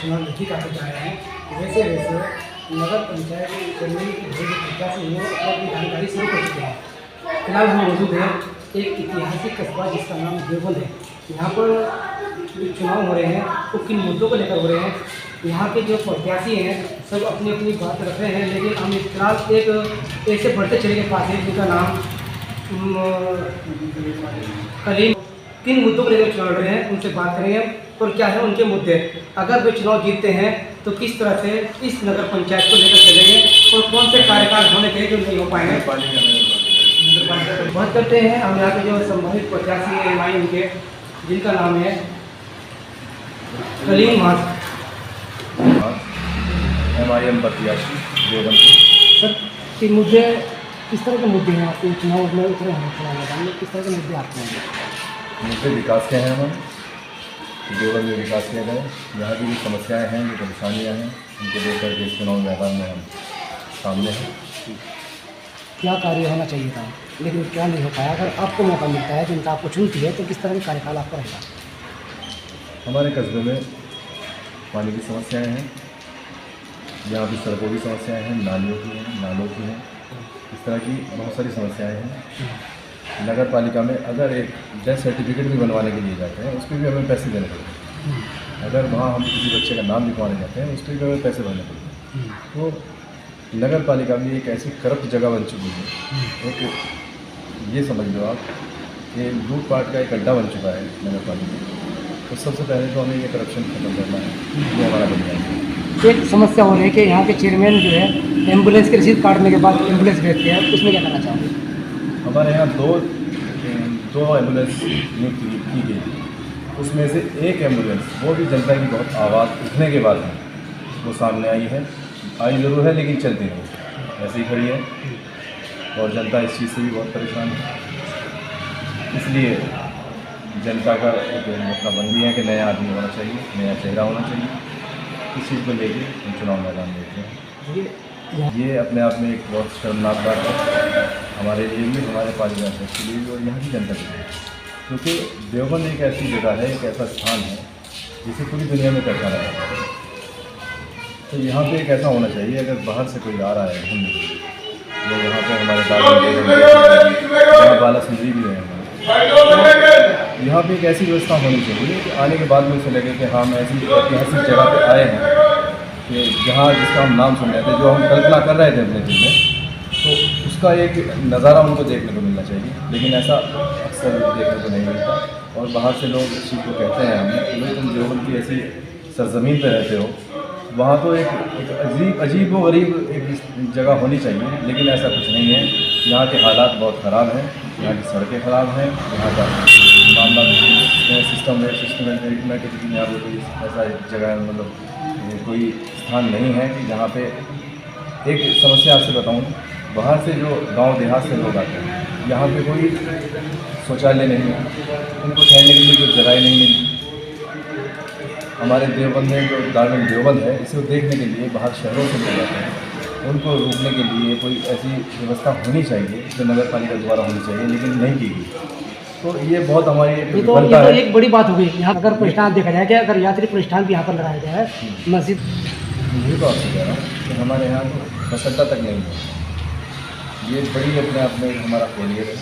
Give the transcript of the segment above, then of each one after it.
चुनाव नज़दीक आते जा रहे हैं, वैसे वैसे नगर पंचायत कर्मियों की जो प्रत्याशी हैं वो अपनी जानकारी शुरू कर चुके हैं। फिलहाल हम मौजूद हैं एक ऐतिहासिक कस्बा जिसका नाम देवबंद है। यहाँ पर जो चुनाव हो रहे हैं वो किन मुद्दों को लेकर हो रहे हैं, यहाँ के जो प्रत्याशी हैं सब अपनी अपनी बात रख रहे हैं, लेकिन हम फिलहाल एक ऐसे बढ़ते चले के पास है जिनका नाम कलीम। किन मुद्दों को लेकर चुनाव लड़ रहे हैं उनसे बात करेंगे और क्या है उनके मुद्दे, अगर वे चुनाव जीतते हैं तो किस तरह से इस नगर पंचायत को लेकर चलेंगे और कौन से कार्यकाल होने चाहिए जो नहीं हो पाएंगे। बात करते हैं हम यहाँ के जो संबंधित प्रत्याशी हैं एमआईएम के, जिनका नाम है कलीम मास। एमआईएम प्रत्याशी देवबंद। सर कि मुद्दे किस तरह के मुद्दे हैं आपके चुनाव में उतरे हैं, चुनाव मैदान में किस तरह के मुद्दे आते हैं? मुद्दे विकास के हैं हमारे, देवबंद में विकास किया जाए। यहाँ की जो समस्याएं हैं, जो परेशानियाँ हैं, उनको देख करके इस चुनाव मैदान में हम सामने हैं। क्या कार्य होना चाहिए था लेकिन क्या नहीं हो पाया? अगर आपको मौका मिलता है, जनता आपको चुनती है, तो किस तरह का कार्यकाल आपका रहेगा? हमारे कस्बे में पानी की समस्याएं हैं, यहाँ की सड़कों की समस्याएं हैं, नालियों की हैं, नालों की हैं, इस तरह की बहुत सारी समस्याएं हैं। नगर पालिका में अगर एक डेथ सर्टिफिकेट भी बनवाने के लिए जाते हैं उस पर भी हमें पैसे देने पड़ते हैं। अगर वहाँ हम किसी बच्चे का नाम लिखवाने जाते हैं उस पर भी हमें पैसे भरने पड़ते हैं। तो नगर पालिका में एक ऐसी करप्ट जगह बन चुकी है, एक ये समझ लो आप कि लूटपाट का एक अड्डा बन चुका है नगर पालिका। तो सबसे पहले तो हमें ये करप्शन खत्म करना है, ये हमारा बुनियाद है। एक समस्या हो रही है कि यहाँ के चेयरमैन जो है एम्बुलेंस की रसीद काटने के बाद एम्बुलेंस भेजते हैं, उसमें क्या करना चाहोगे? हमारे यहाँ दो एम्बुलेंस नियुक्त की गई थी, उसमें से एक एम्बुलेंस वो भी जनता की बहुत आवाज़ उठने के बाद वो सामने आई ज़रूर है लेकिन चलती नहीं, ऐसे ही खड़ी है और जनता इस चीज़ से भी बहुत परेशान है। इसलिए जनता का एक मतलब बंदी है कि नया आदमी होना चाहिए, नया चेहरा होना चाहिए। इस चीज़ को लेके हम चुनाव मैदान देखते हैं। ये अपने आप में एक बहुत शर्मनाक बात है हमारे लिए भी, हमारे पालिका अध्यक्ष के लिए भी और यहाँ की जनता के लिए, क्योंकि देवबंद एक ऐसी जगह है, एक ऐसा स्थान है जिसे पूरी दुनिया में पहचाना जाता है। तो यहाँ पे एक ऐसा होना चाहिए, अगर बाहर से कोई आ रहा है घूमने के लिए, तो यहाँ पर हमारे यहाँ बाला सुंदरी भी है, यहाँ पे एक ऐसी व्यवस्था होनी चाहिए कि आने के बाद में उसे लगे कि हाँ हम ऐसी ऐतिहासिक जगह पे आए हैं कि जहाँ जिसका हम नाम सुन रहे थे, जो हम कल्पना कर रहे थे अपने दिल में, तो उसका एक नज़ारा उनको देखने को मिलना चाहिए। लेकिन ऐसा अक्सर देखने को नहीं मिलता और बाहर से लोग इस चीज़ को कहते हैं हमें कि भाई तुम देवबंद की ऐसी सरजमीन पर रहते हो, वहाँ तो एक अजीब व गरीब एक जगह होनी चाहिए, लेकिन ऐसा कुछ नहीं है। यहाँ के हालात बहुत ख़राब हैं, यहाँ की सड़कें ख़राब हैं, यहाँ का मामला सिस्टम है, सिस्टमेटिक यहाँ पर कोई ऐसा जगह मतलब कोई स्थान नहीं है कि जहाँ पे एक समस्या आपसे बताऊँ, बाहर से जो गांव देहात से लोग आते हैं, यहाँ पे कोई शौचालय नहीं है, उनको ठहरने के लिए कोई जगह नहीं मिलती। हमारे देवबंद में जो गार्डन देवबंद है, इसे देखने के लिए बाहर शहरों से लोग आते हैं, उनको रोकने के लिए कोई ऐसी व्यवस्था होनी चाहिए जो नगर पालिका द्वारा होनी चाहिए, लेकिन नहीं की गई। तो ये बहुत हमारी ये तो एक बड़ी बात हो गई। यहाँ अगर प्रतिष्ठान देखा जाए कि अगर यात्री प्रतिष्ठान भी यहाँ पर लगाया जाए मस्जिद, ये तो आपसे कह रहा हूँ कि हमारे यहाँ तो बस अड्डा तक नहीं है। ये बड़ी अपने आप में हमारा फेलियर है,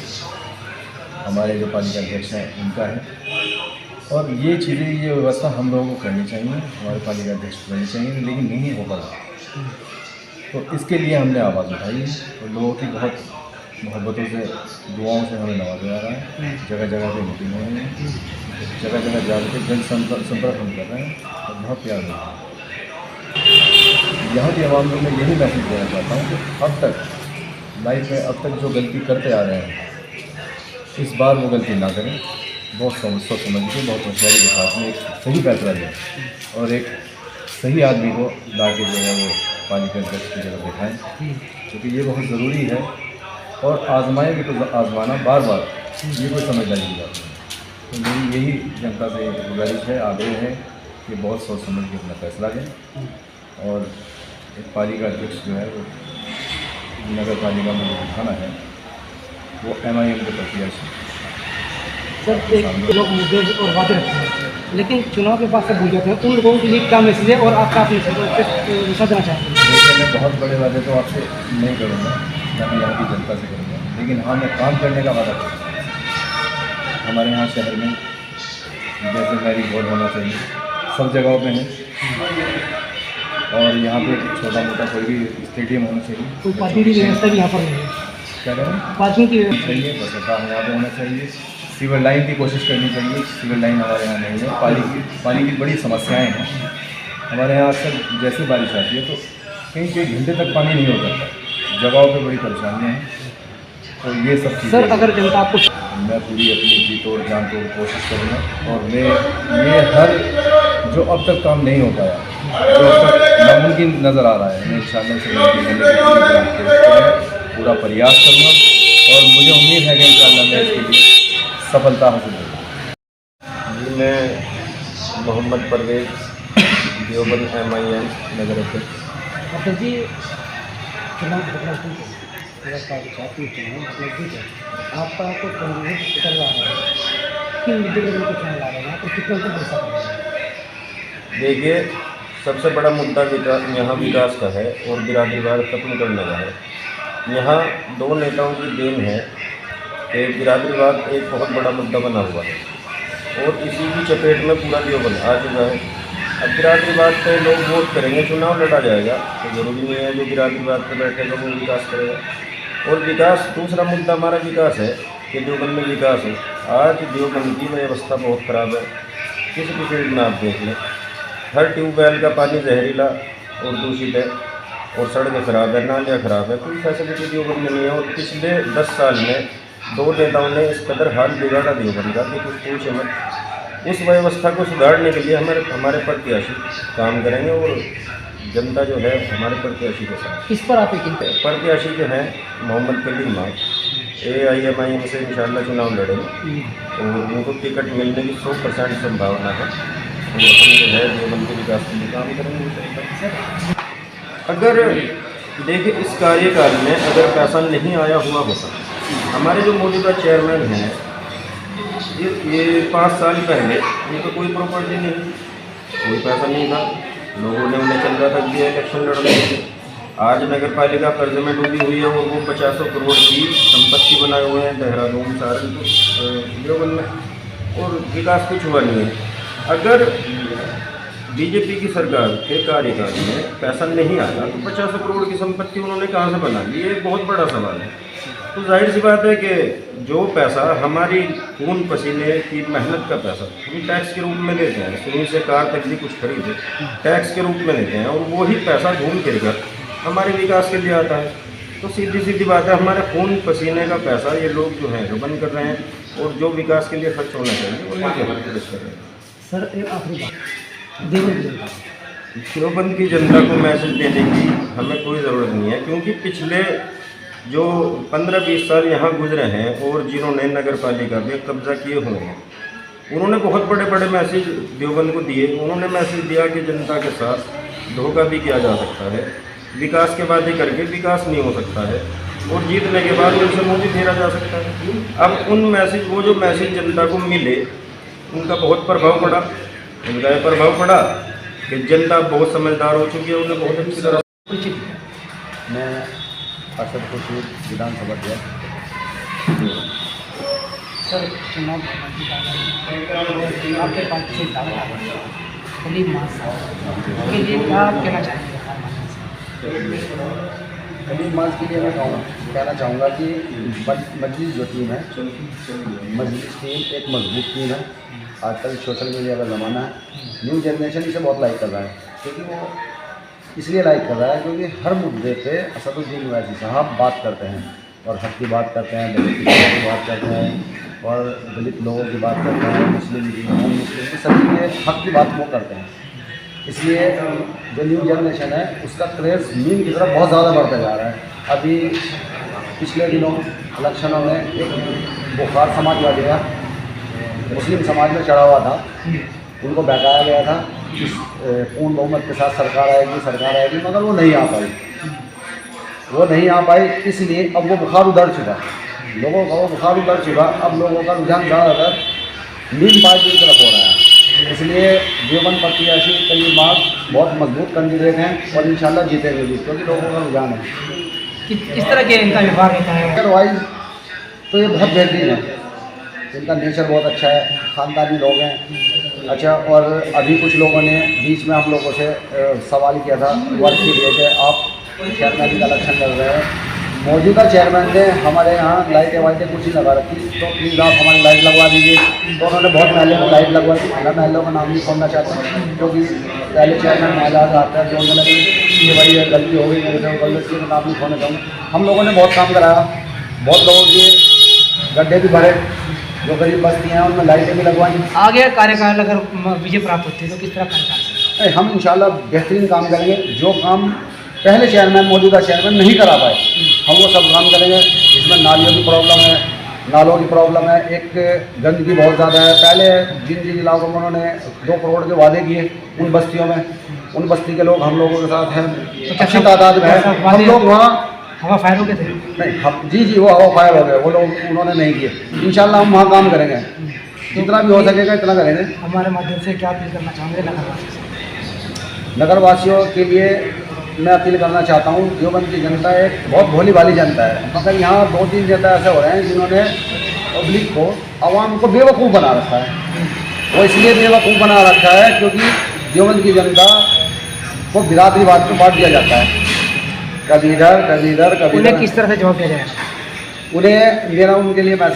हमारे जो पालिका अध्यक्ष हैं उनका है। और ये चीज़ें, ये व्यवस्था हम लोगों को करनी चाहिए, हमारे पालिका अध्यक्ष को करनी चाहिए, लेकिन नहीं हो पाता। तो इसके लिए हमने आवाज़ उठाई है और लोगों की बहुत मोहब्बतों से, दुआओं से हमें नवाजा जा रहा है। जगह जगह पे मीटिंग हो रही है, जगह जगह जाकर जन संपर्क हम कर रहे हैं और बहुत प्यार हो रहा है। यहाँ की आवाम को मैं यही मैसेज देना चाहता हूँ कि अब तक लाइफ में अब तक जो गलती करते आ रहे हैं, इस बार वो गलती ना करें। बहुत सोच समझ के, बहुत होशियारी के साथ में एक सही फैसला लें और एक सही आदमी को ला के जो है वो पालिका अध्यक्ष की जगह बैठाएँ, क्योंकि ये बहुत ज़रूरी है। और आजमाएंगे तो आजमाना बार बार, ये कोई समझदारी की बात नहीं। तो मेरी यही जनता से गुजारिश है, आग्रह है कि बहुत सोच समझ के अपना फैसला लें और एक पालिका अध्यक्ष जो है वो नगर पालिका में जो बिठाना है वो एमआईएम के प्रत्याशी। सर एक लोग मुद्दे और वादे रखते हैं, लेकिन चुनाव के बाद सब भूल जाते हैं, उन लोगों के लिए क्या मैसेज है और आपका अपने विश्वास देना चाहते हैं? देखिए, मैं बहुत बड़े वादे तो आपसे नहीं करूँगा, ना मैं यहाँ की जनता से करूँगा, लेकिन हाँ, मैं काम करने का वादा करूँगा। हमारे यहाँ शहर में जैसे मैरी बोर्ड होना चाहिए, सब जगहों पे है, और यहाँ पे छोटा मोटा कोई भी स्टेडियम होना चाहिए। कोई पार्किंग की व्यवस्था भी यहाँ पर नहीं है? क्या करें, पार्किंग की व्यवस्था चाहिए, बस अड्डा यहाँ पे होना चाहिए। सीवर लाइन की कोशिश करनी चाहिए, सीवर लाइन हमारे यहाँ नहीं है। पानी की बड़ी समस्याएं हैं हमारे यहाँ। अक्सर जैसे बारिश आती है तो कई कई घंटे तक पानी नहीं होता, जगहों पे बड़ी परेशानियाँ हैं। तो ये सब चीज़ें सर, अगर जनता आपको मैं पूरी अपनी जी तोड़ जान तोड़ कोशिश करूँगा, और मैं ये हर जो अब तक काम नहीं हो पाया, जो अब तक नामुमकिन नज़र आ रहा है, मैं इंशाअल्लाह से पूरा प्रयास करूँगा, और मुझे उम्मीद है कि इंशाअल्लाह मैं इसके लिए सफलता हासिल करूँगा। जी, मैं मोहम्मद परवेज़, देवबंद MIN नगर अध्यक्ष। मतलब जी चुनाव आपका तो कैंडिडेट चल रहा है, किन मुद्दे को लेकर चुनाव लड़ा रहे हैं तो कितना को भरोसा कर रहे हैं? देखिए, सबसे बड़ा मुद्दा यहाँ विकास का है और बिरादरीवाद खत्म करने का है। यहाँ दो नेताओं की देन है कि बिरादरीवाद एक बहुत बड़ा मुद्दा बना हुआ है, और इसी की चपेट में पूरा देवबंद आ चुका है। अब बिरादरीवाद पे लोग वोट करेंगे, चुनाव लड़ा जाएगा, तो ज़रूरी नहीं है जो बिरादरीवाद पे बैठेगा वो विकास करेगा। और विकास, दूसरा मुद्दा हमारा विकास है कि देवबंद में विकास है। आज देवबंद की व्यवस्था बहुत ख़राब है, किसी भी फील्ड में आप देख लें, हर ट्यूबवेल का पानी जहरीला और दूषित है, और सड़कें ख़राब है, नालियाँ ख़राब है, कोई फैसिलिटी देवबंद में नहीं है। और पिछले 10 साल में दो नेताओं ने इस कदर हाल बिगाड़ा देवबंद का कि कुछ पूछे मत। इस व्यवस्था को सुधारने के लिए हमारे प्रत्याशी काम करेंगे, और जनता जो है हमारे प्रत्याशी के साथ। किस पर आप यकीन करें? प्रत्याशी जो हैं मोहम्मद कलीम AIMIM से इंशाअल्लाह चुनाव लड़ेंगे, और उनको टिकट मिलने की 100% संभावना है, और हम जो है देवबंद के विकास के लिए काम करेंगे। अगर देखिए, इस कार्यकाल में अगर पैसा नहीं आया हुआ होता, हमारे जो मौजूदा चेयरमैन हैं, ये 5 साल पहले उनको कोई प्रॉपर्टी नहीं, कोई पैसा नहीं था, लोगों ने उन्हें चंदा तक दिया इलेक्शन लड़ने के लिए। आज नगर पालिका कर्ज में डूबी हुई है, और वो 50 करोड़ की संपत्ति बनाए हुए हैं देहरादून, सहारनपुर, देवबंद में, और विकास कुछ हुआ नहीं है। अगर बीजेपी की सरकार के कार्यकाल में पैसा नहीं आया तो 50 करोड़ की संपत्ति उन्होंने कहाँ से बना ली, ये एक बहुत बड़ा सवाल है। तो जाहिर सी बात है कि जो पैसा हमारी खून पसीने की मेहनत का पैसा हम टैक्स के रूप में लेते हैं, सुई से कार तक भी कुछ खरीदे टैक्स के रूप में लेते हैं, और वही पैसा घूम फिर कर हमारे विकास के लिए आता है। तो सीधी सीधी बात है, हमारे खून पसीने का पैसा ये लोग जो है गबन कर रहे हैं, और जो विकास के लिए खर्च होना चाहिए वो नहीं खर्च कर रहे हैं। सर, एक आखिरी बात, देवबंद की जनता को मैसेज देने की हमें कोई ज़रूरत नहीं है, क्योंकि पिछले जो 15-20 साल यहाँ गुजरे हैं, और जिन्होंने नगर पालिका में कब्जा किए हुए हैं, उन्होंने बहुत बड़े बड़े मैसेज देवबंद को दिए। उन्होंने मैसेज दिया कि जनता के साथ धोखा भी किया जा सकता है, विकास के वादे करके विकास नहीं हो सकता है, और जीतने के बाद उनसे मुँह भी फेरा जा सकता है। अब वो जो मैसेज जनता को मिले, उनका बहुत प्रभाव पड़ा। उनका ये प्रभाव पड़ा कि जनता बहुत समझदार हो चुकी है, उन्हें बहुत अच्छी तरह। मैं अरशद खुर्शीद, विधानसभा अध्यक्ष। सर, चुनाव आपके पार्टी से दावा कलीम के लिए क्या आप कहना चाहेंगे? कलीम माज के लिए मैं कहना चाहूँगा कि मजलिस जो टीम है, मजलिस टीम एक मजबूत टीम है। आजकल सोशल मीडिया का ज़माना है, न्यू जनरेशन इसे बहुत लाइक कर रहा है, क्योंकि वो इसलिए लाइक कर रहा है क्योंकि हर मुद्दे पे असदुद्दीन ओवैसी साहब बात करते हैं, और हक की बात करते हैं, दलित की बात करते हैं, और दलित लोगों की बात करते हैं, मुस्लिम की, नॉन मुस्लिम की, सभी के हक की बात वो करते हैं। इसलिए जो न्यू जनरेशन है उसका क्रेज़ मीम की तरफ बहुत ज़्यादा बढ़ता जा रहा है। अभी पिछले दिनों इलेक्शनों में एक बुखार समाजवादी का मुस्लिम समाज में चढ़ा हुआ था, उनको बहकाया गया था कि पूर्ण बहुमत के साथ सरकार आएगी, मगर वो नहीं आ पाई। इसलिए अब वो बुखार उतर चुका, लोगों का वो बुखार उतर चुका। अब लोगों का रुझान ज़्यादातर नीम पार्टी की तरफ हो रहा है। इसलिए देवबंद प्रत्याशी कलीम मार्क बहुत मजबूत कैंडिडेट हैं और इंशाल्लाह जीतेंगे भी, क्योंकि लोगों का रुझान है। किस तरह के इनका व्यवहार रहता है? अदरवाइज तो ये बहुत बेहतरीन है, इनका नेचर बहुत अच्छा है, ख़ानदानी लोग हैं। अच्छा, और अभी कुछ लोगों ने बीच में हम लोगों से सवाल किया था वर्क के लिए कि आप चेयरमैन का इलेक्शन लड़ रहे हैं, मौजूदा चेयरमैन ने हमारे यहाँ लाइटें वाइटें कुछ नहीं लगा रखी, तो प्लीज़ आप हमारी लाइट लगवा दीजिए। तो उन्होंने बहुत महलों को लाइट लगवाई। मैं महलों का नाम नहीं छोड़ना चाहता, क्योंकि पहले चेयरमैन आज़ाद आता है जो उन्होंने ये भाई ये गलती हो गई मेरे से, गलती का नाम नहीं छोड़ना चाहूँगा। हम लोगों ने बहुत काम कराया, बहुत लोगों के गड्ढे भी भरे, जो गरीब बस्ती हैं उनमें लाइटें भी लगवाई। आगे कार्यकाल अगर विजय प्राप्त होती है तो किस तरह कार्यकाल? हम इंशाल्लाह बेहतरीन काम करेंगे। जो काम पहले चेयरमैन मौजूदा चेयरमैन नहीं करा पाए, हम वो सब काम करेंगे। इसमें नालियों की प्रॉब्लम है, नालों की प्रॉब्लम है, एक गंदगी बहुत ज़्यादा है। पहले जिन जिन इलाकों में उन्होंने 2 करोड़ के वादे किए, उन बस्तियों में उन बस्ती के लोग हम लोगों के साथ हैं, अच्छी तादाद में है। हम लोग वहाँ हवा फायर हो गए थे? नहीं, जी वो हवा फायर हो गए, वो लोग उन्होंने नहीं किए। इंशाल्लाह हम वहाँ काम करेंगे, जितना भी हो सकेगा इतना करेंगे। हमारे माध्यम से क्या अपील करना चाहोगे नगरवासियों से? नगरवासियों के लिए मैं अपील करना चाहता हूँ, देवबंद की जनता एक बहुत भोली भाली जनता है, मगर यहाँ 2-3 जनता ऐसे हो रहे हैं जिन्होंने पब्लिक को, आवाम को बेवकूफ़ बना रखा है। वो इसलिए बेवकूफ़ बना रखा है क्योंकि देवबंद की जनता को बिरादरीवाद में बांट दिया जाता है, कभी इधर कभी इधर कभी उन्हें इधर। किस तरह से जवाब दिया जाएगा? उन्हें मेरा उनके लिए मैसेज